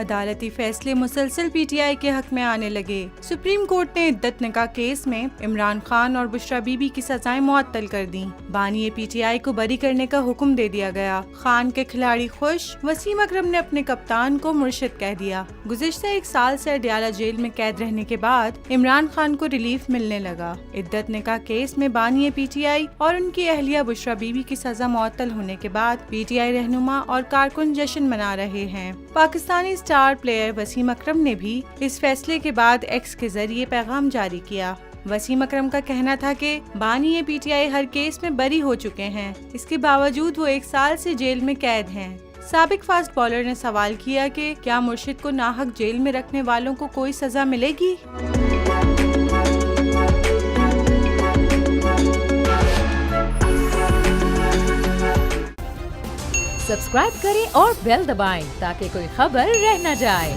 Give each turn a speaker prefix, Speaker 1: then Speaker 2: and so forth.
Speaker 1: अदालती फैसले मुसलसल पीटीआई के हक में आने लगे। सुप्रीम कोर्ट ने इद्दत निकाह केस में इमरान खान और बुशरा बीबी की सजाएं मुअत्तल कर दी। बानी पीटीआई को बरी करने का हुक्म दे दिया गया। खान के खिलाड़ी खुश, वसीम अकरम ने अपने कप्तान को मुर्शिद कह दिया। गुज़िश्ता 1 साल से अडयाला जेल में कैद रहने के बाद इमरान खान को रिलीफ मिलने लगा। इद्दत निकाह केस में बानी पीटीआई और उनकी अहलिया बुशरा बीबी की सजा मुअत्तल होने के बाद पीटीआई रहनुमा और कारकुन जश्न मना रहे हैं। पाकिस्तानी स्टार प्लेयर वसीम अकरम ने भी इस फैसले के बाद एक्स के जरिए पैगाम जारी किया। वसीम अकरम का कहना था कि बानी पीटीआई हर केस में बरी हो चुके हैं, इसके बावजूद वो 1 साल से जेल में कैद हैं। साबिक फास्ट बॉलर ने सवाल किया कि क्या मुर्शिद को नाहक जेल में रखने वालों को कोई सजा मिलेगी।
Speaker 2: सब्सक्राइब करें और बेल दबाएं ताकि कोई खबर रह न जाए।